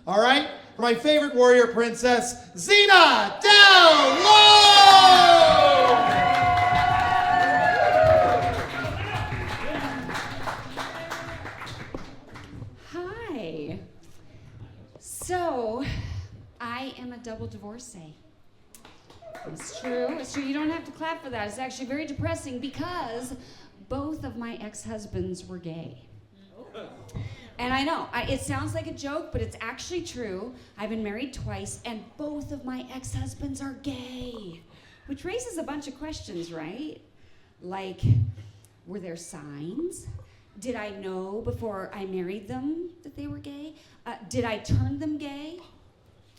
All right? For my favorite warrior princess, Zena, Dell, Lowe! Hi. So, I am a double divorcee. It's true. It's true. You don't have to clap for that. It's actually very depressing because both of my ex-husbands were gay. And I know, it sounds like a joke, but it's actually true. I've been married twice, and both of my ex-husbands are gay. Which raises a bunch of questions, right? Like, were there signs? Did I know before I married them that they were gay? Did I turn them gay?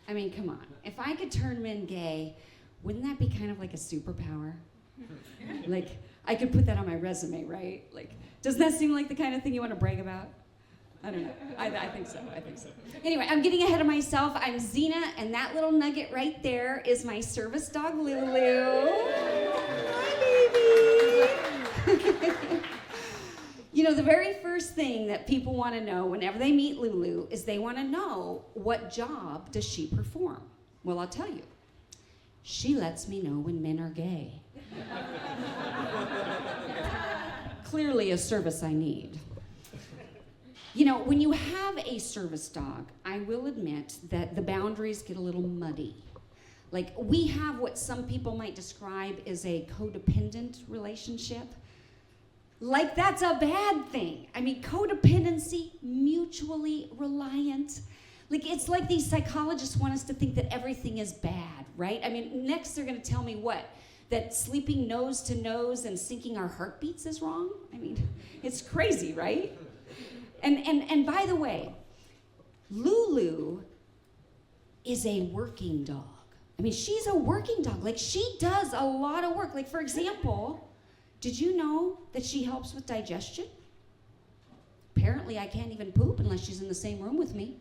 I mean, come on. If I could turn men gay, wouldn't that be kind of like a superpower? Like, I could put that on my resume, right? Like, doesn't that seem like the kind of thing you want to brag about? I don't know. I think so. Anyway, I'm getting ahead of myself. I'm Zena, and that little nugget right there is my service dog, Lulu. Hi, baby. You know, the very first thing that people want to know whenever they meet Lulu is they want to know, what job does she perform? Well, I'll tell you. She lets me know when men are gay. Clearly a service I need. You know, when you have a service dog, I will admit that the boundaries get a little muddy. Like, we have what some people might describe as a codependent relationship. Like, that's a bad thing. I mean, codependency, mutually reliant. Like, it's like these psychologists want us to think that everything is bad, right? I mean, next they're going to tell me what? That sleeping nose to nose and syncing our heartbeats is wrong? I mean, it's crazy, right? And by the way, Lulu is a working dog. I mean, she's a working dog. Like, she does a lot of work. Like, for example, did you know that she helps with digestion? Apparently, I can't even poop unless she's in the same room with me.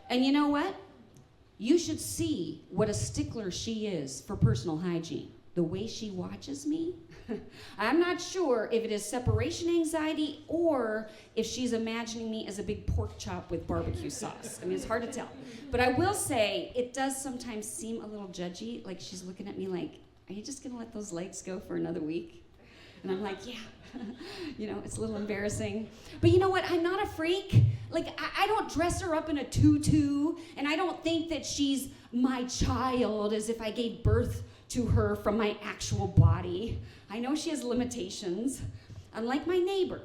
And you know what? You should see what a stickler she is for personal hygiene. The way she watches me. I'm not sure if it is separation anxiety or if she's imagining me as a big pork chop with barbecue sauce. I mean, it's hard to tell. But I will say, it does sometimes seem a little judgy. Like, she's looking at me like, are you just going to let those legs go for another week? And I'm like, yeah. You know, it's a little embarrassing. But you know what? I'm not a freak. Like, I don't dress her up in a tutu, and I don't think that she's my child as if I gave birth to her from my actual body. I know she has limitations, unlike my neighbor.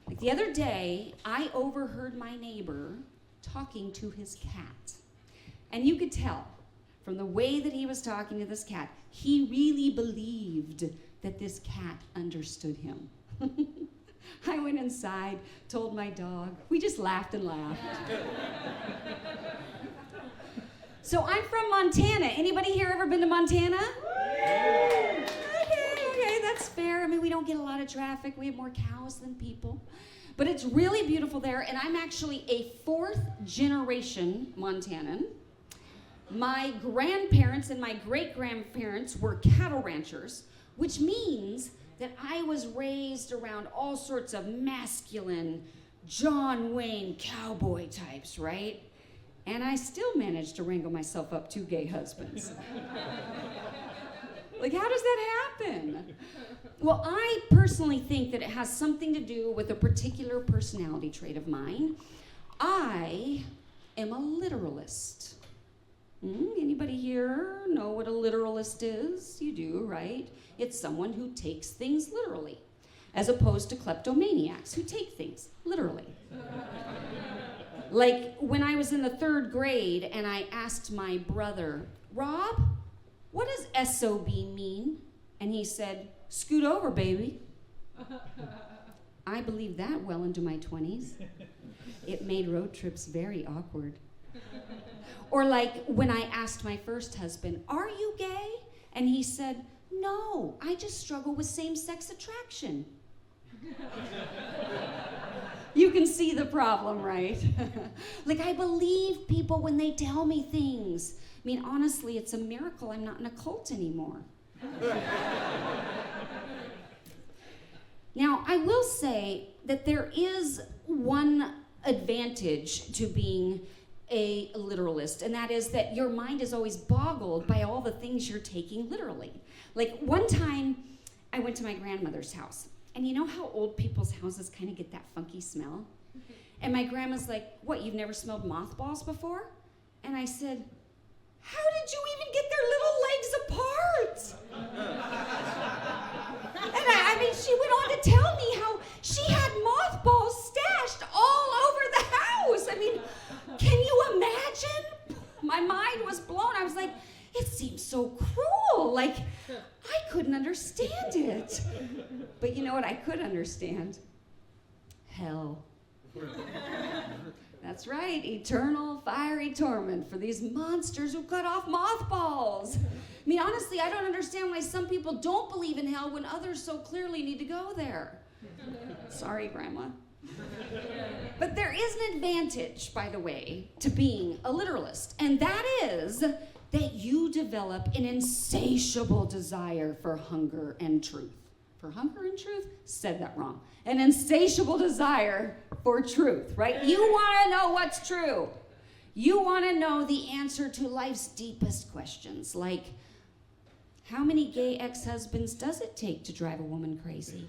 Like, the other day, I overheard my neighbor talking to his cat. And you could tell from the way that he was talking to this cat, he really believed that this cat understood him. I went inside, told my dog. We just laughed and laughed. So I'm from Montana. Anybody here ever been to Montana? Okay, that's fair. I mean, we don't get a lot of traffic. We have more cows than people. But it's really beautiful there, and I'm actually a fourth-generation Montanan. My grandparents and my great-grandparents were cattle ranchers, which means that I was raised around all sorts of masculine, John Wayne cowboy types, right? And I still managed to wrangle myself up 2 gay husbands. Like, how does that happen? Well, I personally think that it has something to do with a particular personality trait of mine. I am a literalist. Anybody here know what a literalist is? You do, right? It's someone who takes things literally, as opposed to kleptomaniacs who take things literally. Like, when I was in the 3rd grade and I asked my brother, Rob, what does SOB mean? And he said, scoot over, baby. I believed that well into my 20s. It made road trips very awkward. Or like when I asked my first husband, are you gay? And he said, no, I just struggle with same-sex attraction. You can see the problem, right? Like, I believe people when they tell me things. I mean, honestly, it's a miracle I'm not in a cult anymore. Now, I will say that there is one advantage to being a literalist, and that is that your mind is always boggled by all the things you're taking literally. Like one time, I went to my grandmother's house, and you know how old people's houses kind of get that funky smell? And my grandma's like, "What, you've never smelled mothballs before?" And I said, "How did you even get their little legs apart?" And I mean, she went on to tell me how she had mothballs stashed all over the house. I mean, can you imagine? My mind was blown. I was like, it seems so cruel. Like, I couldn't understand it. But you know what I could understand? Hell. That's right, eternal fiery torment for these monsters who cut off mothballs. I mean, honestly, I don't understand why some people don't believe in hell when others so clearly need to go there. Sorry, Grandma. But there is an advantage, by the way, to being a literalist, and that is that you develop an insatiable desire for hunger and truth. For hunger and truth? Said that wrong. An insatiable desire for truth, right? You want to know what's true. You want to know the answer to life's deepest questions, like, how many gay ex-husbands does it take to drive a woman crazy?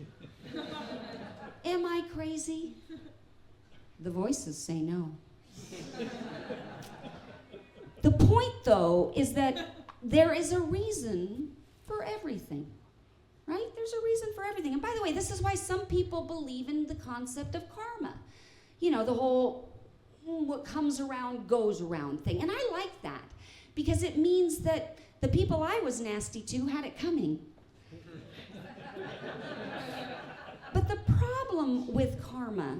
Am I crazy? The voices say no. The point, though, is that there is a reason for everything, right? There's a reason for everything. And by the way, this is why some people believe in the concept of karma. You know, the whole what comes around goes around thing. And I like that because it means that the people I was nasty to had it coming. But the problem with karma,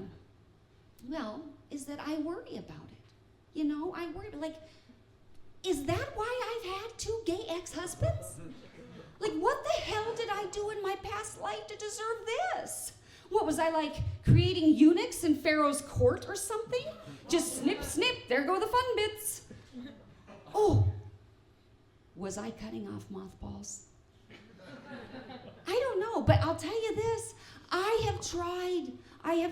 well, is that I worry about it. You know, I worry, like, is that why I've had 2 gay ex-husbands? Like, what the hell did I do in my past life to deserve this? What, was I like creating eunuchs in Pharaoh's court or something? Just snip, snip, there go the fun bits. Oh, was I cutting off mothballs? I don't know, but I'll tell you this. I have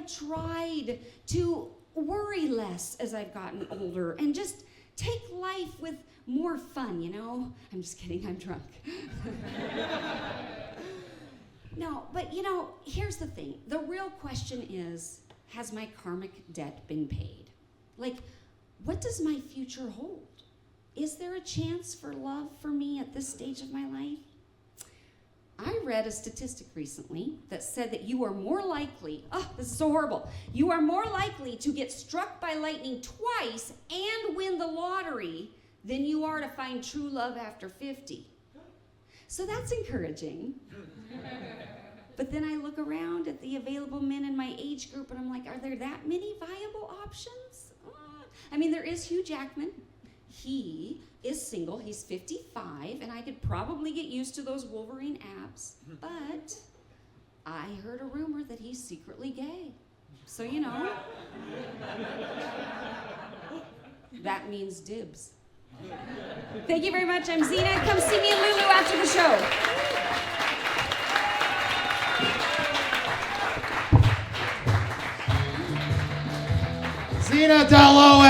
tried to worry less as I've gotten older and just take life with more fun, you know? I'm just kidding, I'm drunk. No, but you know, here's the thing. The real question is, has my karmic debt been paid? Like, what does my future hold? Is there a chance for love for me at this stage of my life? I read a statistic recently that said that you are more likely, this is so horrible, you are more likely to get struck by lightning twice and win the lottery than you are to find true love after 50. So that's encouraging. But then I look around at the available men in my age group and I'm like, are there that many viable options? I mean, there is Hugh Jackman. He is single, he's 55, and I could probably get used to those Wolverine abs, but I heard a rumor that he's secretly gay. So, you know, that means dibs. Thank you very much. I'm Zena. Come see me in Lulu after the show. Zena, Dell, Lowe,